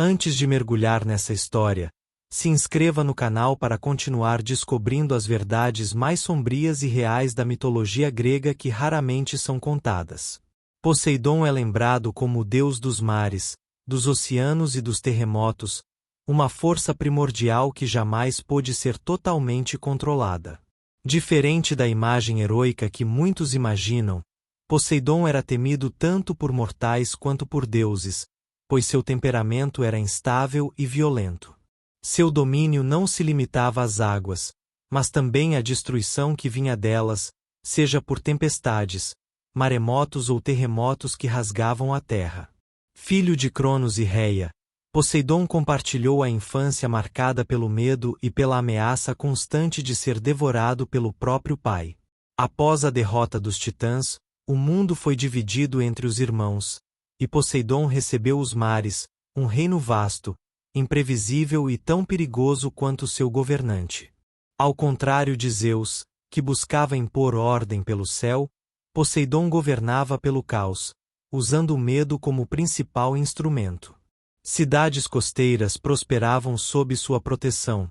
Antes de mergulhar nessa história, se inscreva no canal para continuar descobrindo as verdades mais sombrias e reais da mitologia grega que raramente são contadas. Poseidon é lembrado como o deus dos mares, dos oceanos e dos terremotos, uma força primordial que jamais pôde ser totalmente controlada. Diferente da imagem heroica que muitos imaginam, Poseidon era temido tanto por mortais quanto por deuses, pois seu temperamento era instável e violento. Seu domínio não se limitava às águas, mas também à destruição que vinha delas, seja por tempestades, maremotos ou terremotos que rasgavam a terra. Filho de Cronos e Reia, Poseidon compartilhou a infância marcada pelo medo e pela ameaça constante de ser devorado pelo próprio pai. Após a derrota dos titãs, o mundo foi dividido entre os irmãos, e Poseidon recebeu os mares, um reino vasto, imprevisível e tão perigoso quanto seu governante. Ao contrário de Zeus, que buscava impor ordem pelo céu, Poseidon governava pelo caos, usando o medo como principal instrumento. Cidades costeiras prosperavam sob sua proteção,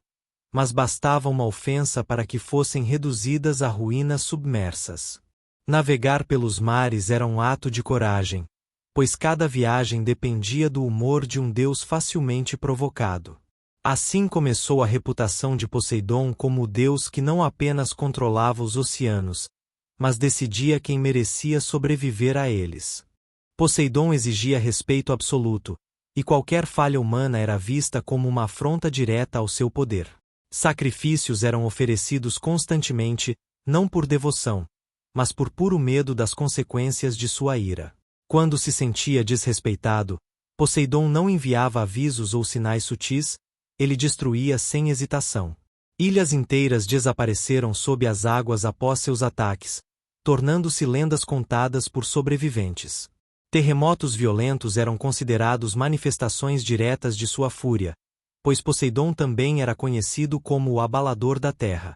mas bastava uma ofensa para que fossem reduzidas a ruínas submersas. Navegar pelos mares era um ato de coragem, pois cada viagem dependia do humor de um deus facilmente provocado. Assim começou a reputação de Poseidon como o deus que não apenas controlava os oceanos, mas decidia quem merecia sobreviver a eles. Poseidon exigia respeito absoluto, e qualquer falha humana era vista como uma afronta direta ao seu poder. Sacrifícios eram oferecidos constantemente, não por devoção, mas por puro medo das consequências de sua ira. Quando se sentia desrespeitado, Poseidon não enviava avisos ou sinais sutis, ele destruía sem hesitação. Ilhas inteiras desapareceram sob as águas após seus ataques, tornando-se lendas contadas por sobreviventes. Terremotos violentos eram considerados manifestações diretas de sua fúria, pois Poseidon também era conhecido como o abalador da terra.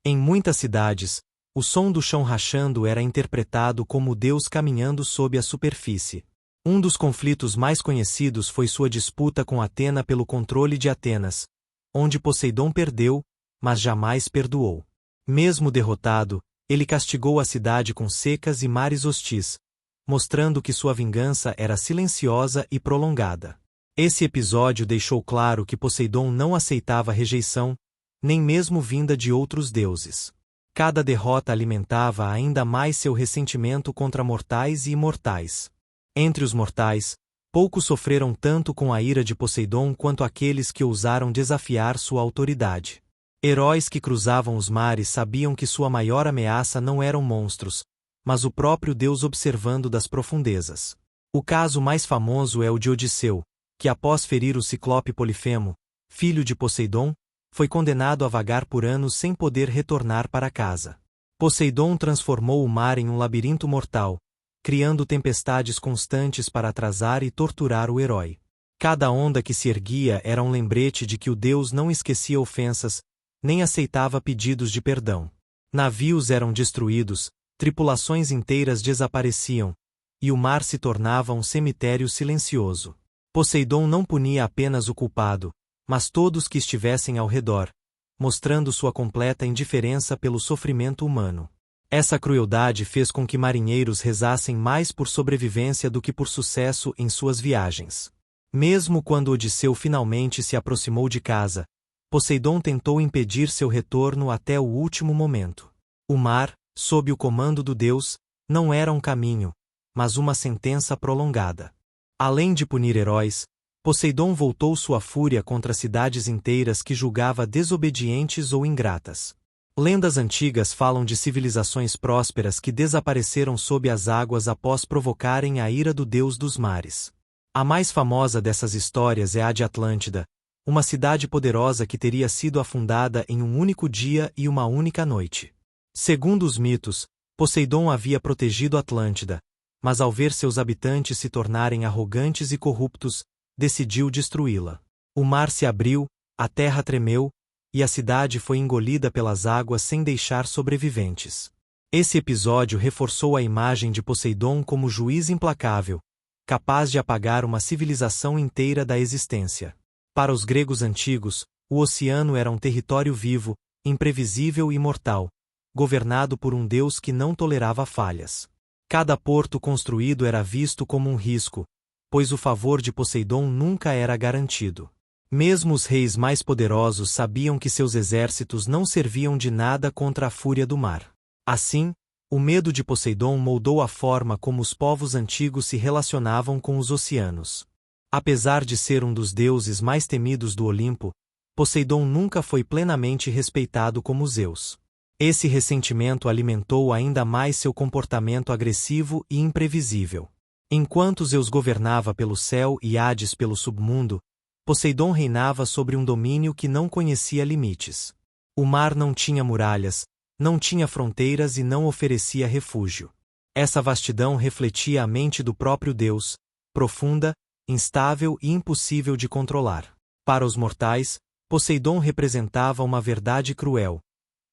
Em muitas cidades, o som do chão rachando era interpretado como Deus caminhando sob a superfície. Um dos conflitos mais conhecidos foi sua disputa com Atena pelo controle de Atenas, onde Poseidon perdeu, mas jamais perdoou. Mesmo derrotado, ele castigou a cidade com secas e mares hostis, mostrando que sua vingança era silenciosa e prolongada. Esse episódio deixou claro que Poseidon não aceitava rejeição, nem mesmo vinda de outros deuses. Cada derrota alimentava ainda mais seu ressentimento contra mortais e imortais. Entre os mortais, poucos sofreram tanto com a ira de Poseidon quanto aqueles que ousaram desafiar sua autoridade. Heróis que cruzavam os mares sabiam que sua maior ameaça não eram monstros, mas o próprio Deus observando das profundezas. O caso mais famoso é o de Odisseu, que após ferir o ciclope Polifemo, filho de Poseidon, foi condenado a vagar por anos sem poder retornar para casa. Poseidon transformou o mar em um labirinto mortal, criando tempestades constantes para atrasar e torturar o herói. Cada onda que se erguia era um lembrete de que o deus não esquecia ofensas, nem aceitava pedidos de perdão. Navios eram destruídos, tripulações inteiras desapareciam, e o mar se tornava um cemitério silencioso. Poseidon não punia apenas o culpado, mas todos que estivessem ao redor, mostrando sua completa indiferença pelo sofrimento humano. Essa crueldade fez com que marinheiros rezassem mais por sobrevivência do que por sucesso em suas viagens. Mesmo quando Odisseu finalmente se aproximou de casa, Poseidon tentou impedir seu retorno até o último momento. O mar, sob o comando do deus, não era um caminho, mas uma sentença prolongada. Além de punir heróis, Poseidon voltou sua fúria contra cidades inteiras que julgava desobedientes ou ingratas. Lendas antigas falam de civilizações prósperas que desapareceram sob as águas após provocarem a ira do deus dos mares. A mais famosa dessas histórias é a de Atlântida, uma cidade poderosa que teria sido afundada em um único dia e uma única noite. Segundo os mitos, Poseidon havia protegido Atlântida, mas ao ver seus habitantes se tornarem arrogantes e corruptos, decidiu destruí-la. O mar se abriu, a terra tremeu, e a cidade foi engolida pelas águas sem deixar sobreviventes. Esse episódio reforçou a imagem de Poseidon como juiz implacável, capaz de apagar uma civilização inteira da existência. Para os gregos antigos, o oceano era um território vivo, imprevisível e mortal, governado por um deus que não tolerava falhas. Cada porto construído era visto como um risco, pois o favor de Poseidon nunca era garantido. Mesmo os reis mais poderosos sabiam que seus exércitos não serviam de nada contra a fúria do mar. Assim, o medo de Poseidon moldou a forma como os povos antigos se relacionavam com os oceanos. Apesar de ser um dos deuses mais temidos do Olimpo, Poseidon nunca foi plenamente respeitado como Zeus. Esse ressentimento alimentou ainda mais seu comportamento agressivo e imprevisível. Enquanto Zeus governava pelo céu e Hades pelo submundo, Poseidon reinava sobre um domínio que não conhecia limites. O mar não tinha muralhas, não tinha fronteiras e não oferecia refúgio. Essa vastidão refletia a mente do próprio Deus, profunda, instável e impossível de controlar. Para os mortais, Poseidon representava uma verdade cruel.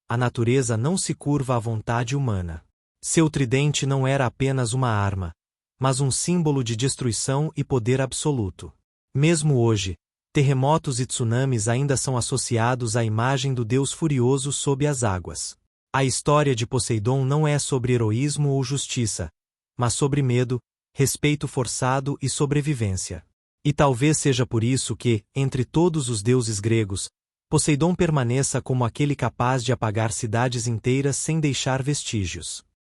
A natureza não se curva à vontade humana. Seu tridente não era apenas uma arma, mas um símbolo de destruição e poder absoluto. Mesmo hoje, terremotos e tsunamis ainda são associados à imagem do deus furioso sob as águas. A história de Poseidon não é sobre heroísmo ou justiça, mas sobre medo, respeito forçado e sobrevivência. E talvez seja por isso que, entre todos os deuses gregos, Poseidon permaneça como aquele capaz de apagar cidades inteiras sem deixar vestígios.